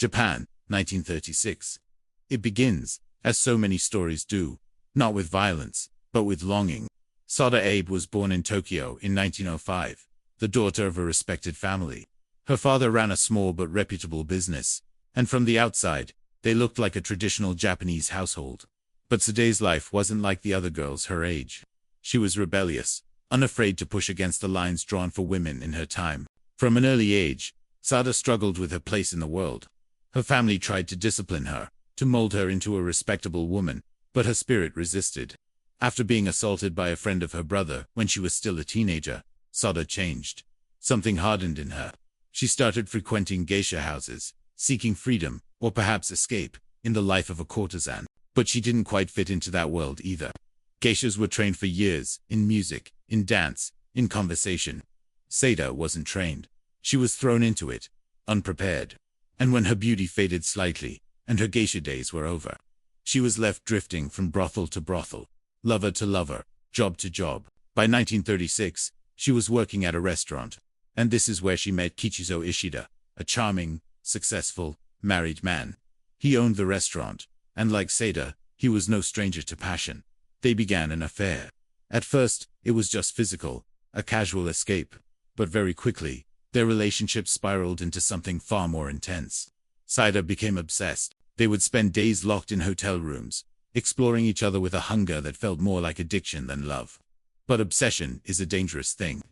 Japan, 1936. It begins, as so many stories do, not with violence, but with longing. Sada Abe was born in Tokyo in 1905, the daughter of a respected family. Her father ran a small but reputable business, and from the outside, they looked like a traditional Japanese household. But Sada's life wasn't like the other girls her age. She was rebellious, unafraid to push against the lines drawn for women in her time. From an early age, Sada struggled with her place in the world. Her family tried to discipline her, to mold her into a respectable woman, but her spirit resisted. After being assaulted by a friend of her brother when she was still a teenager, Sada changed. Something hardened in her. She started frequenting geisha houses, seeking freedom, or perhaps escape, in the life of a courtesan. But she didn't quite fit into that world either. Geishas were trained for years, in music, in dance, in conversation. Sada wasn't trained. She was thrown into it, unprepared. And when her beauty faded slightly, and her geisha days were over, she was left drifting from brothel to brothel, lover to lover, job to job. By 1936, she was working at a restaurant, and this is where she met Kichizo Ishida, a charming, successful, married man. He owned the restaurant, and like Sada, he was no stranger to passion. They began an affair. At first, it was just physical, a casual escape, but very quickly, their relationship spiraled into something far more intense. Sada became obsessed. They would spend days locked in hotel rooms, exploring each other with a hunger that felt more like addiction than love. But obsession is a dangerous thing.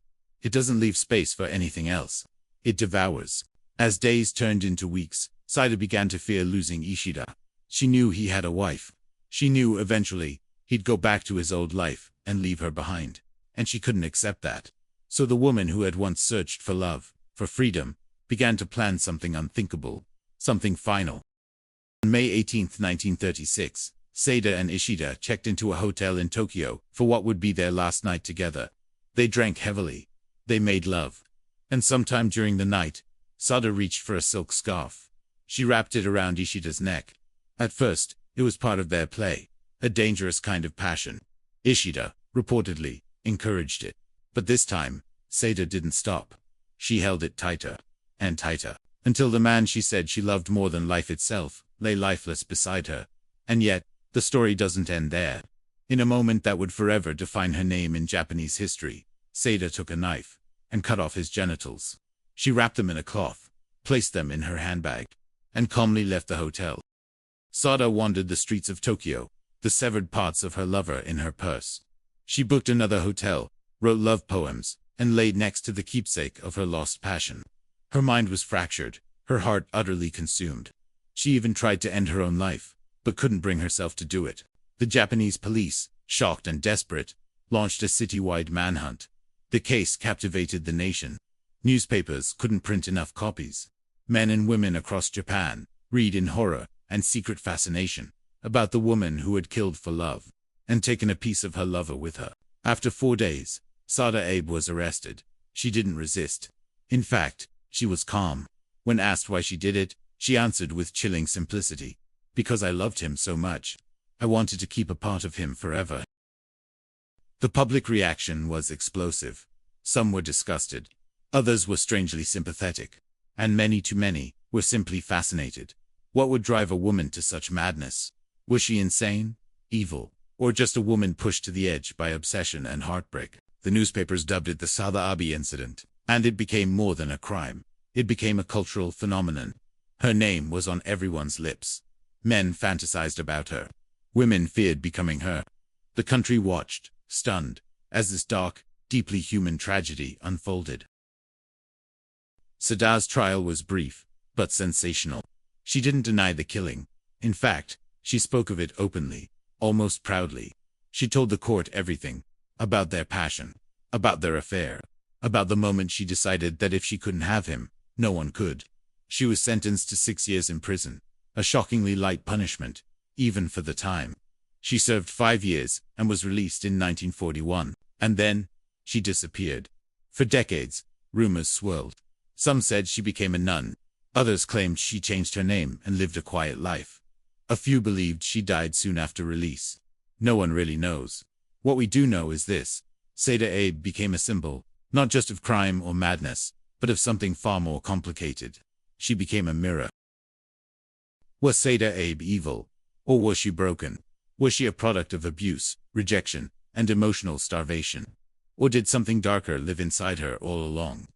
It doesn't leave space for anything else. It devours. As days turned into weeks, Sada began to fear losing Ishida. She knew he had a wife. She knew eventually he'd go back to his old life and leave her behind. And she couldn't accept that. So the woman who had once searched for love, for freedom, began to plan something unthinkable, something final. On May 18, 1936, Sada and Ishida checked into a hotel in Tokyo for what would be their last night together. They drank heavily. They made love. And sometime during the night, Sada reached for a silk scarf. She wrapped it around Ishida's neck. At first, it was part of their play, a dangerous kind of passion. Ishida, reportedly, encouraged it. But this time, Sada didn't stop. She held it tighter and tighter, until the man she said she loved more than life itself lay lifeless beside her. And yet, the story doesn't end there. In a moment that would forever define her name in Japanese history, Sada took a knife and cut off his genitals. She wrapped them in a cloth, placed them in her handbag, and calmly left the hotel. Sada wandered the streets of Tokyo, the severed parts of her lover in her purse. She booked another hotel, wrote love poems, and laid next to the keepsake of her lost passion. Her mind was fractured, her heart utterly consumed. She even tried to end her own life, but couldn't bring herself to do it. The Japanese police, shocked and desperate, launched a citywide manhunt. The case captivated the nation. Newspapers couldn't print enough copies. Men and women across Japan read in horror and secret fascination about the woman who had killed for love and taken a piece of her lover with her. After 4 days, Sada Abe was arrested. She didn't resist. In fact, she was calm. When asked why she did it, she answered with chilling simplicity, "Because I loved him so much. I wanted to keep a part of him forever." The public reaction was explosive. Some were disgusted. Others were strangely sympathetic. And many too many were simply fascinated. What would drive a woman to such madness? Was she insane, evil, or just a woman pushed to the edge by obsession and heartbreak? The newspapers dubbed it the Sada Abe incident, and it became more than a crime. It became a cultural phenomenon. Her name was on everyone's lips. Men fantasized about her. Women feared becoming her. The country watched, stunned, as this dark, deeply human tragedy unfolded. Sada's trial was brief, but sensational. She didn't deny the killing. In fact, she spoke of it openly, almost proudly. She told the court everything, about their passion, about their affair, about the moment she decided that if she couldn't have him, no one could. She was sentenced to 6 years in prison, a shockingly light punishment, even for the time. She served 5 years and was released in 1941, and then, she disappeared. For decades, rumors swirled. Some said she became a nun. Others claimed she changed her name and lived a quiet life. A few believed she died soon after release. No one really knows. What we do know is this: Sada Abe became a symbol, not just of crime or madness, but of something far more complicated. She became a mirror. Was Sada Abe evil? Or was she broken? Was she a product of abuse, rejection, and emotional starvation? Or did something darker live inside her all along?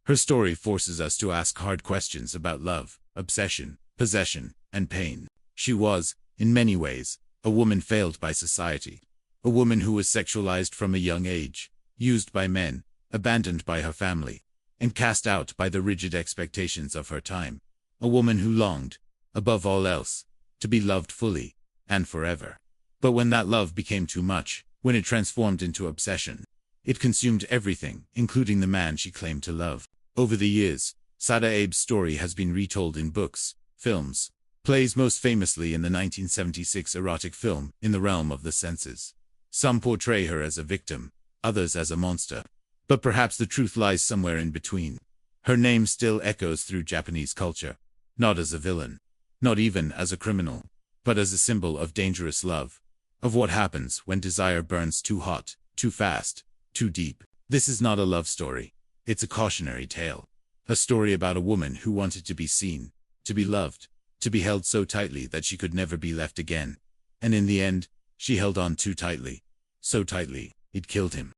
Her story forces us to ask hard questions about love, obsession, possession, and pain. She was, in many ways, a woman failed by society. A woman who was sexualized from a young age, used by men, abandoned by her family, and cast out by the rigid expectations of her time. A woman who longed, above all else, to be loved fully and forever. But when that love became too much, when it transformed into obsession, it consumed everything, including the man she claimed to love. Over the years, Sada Abe's story has been retold in books, films, plays, most famously in the 1976 erotic film In the Realm of the Senses. Some portray her as a victim, others as a monster. But perhaps the truth lies somewhere in between. Her name still echoes through Japanese culture, not as a villain, not even as a criminal, but as a symbol of dangerous love, of what happens when desire burns too hot, too fast, too deep. This is not a love story. It's a cautionary tale. A story about a woman who wanted to be seen, to be loved, to be held so tightly that she could never be left again. And in the end, she held on too tightly. So tightly, it killed him.